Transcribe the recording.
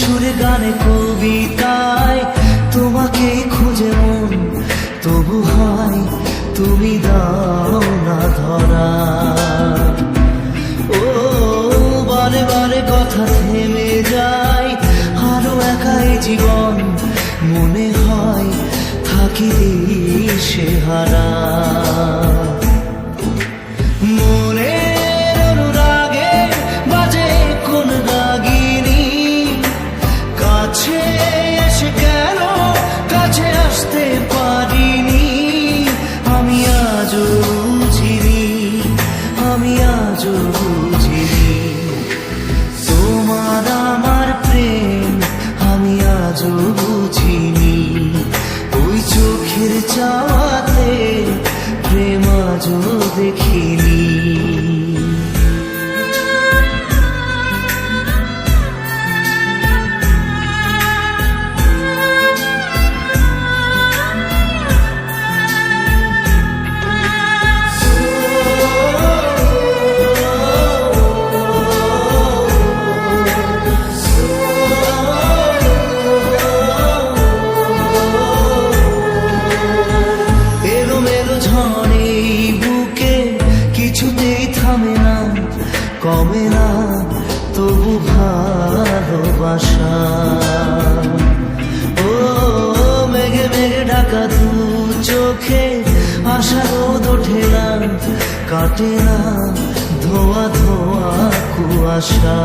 সুরে গানে কবিতায় তোমাকে খুঁজে মন, তবু হয় তুমি দাও না ধরা। ও বারে বারে কথা থেমে যায়, আরো একাই জীবন মনে হয় থাকি দিশে হারা। মনের অনুরাগে বাজে কোন রাগিনী, কাছে এসে কেন কাছে আসতে পারিনি। আমি আজও বুঝিনি, আমি আজও বুঝিনি তোমার আমার প্রেম, আমি আজও বুঝিনি। ওই চোখের চাওয়াতে প্রেম আজও দেখিনি। কিছুতেই থামে না, কমে না তবু ভালোবাসা। ও মেঘে মেঘে ঢাকা দু চোখে আশা রোদ ওঠে না, কাটে না ধোয়া ধোয়া কুয়াশা।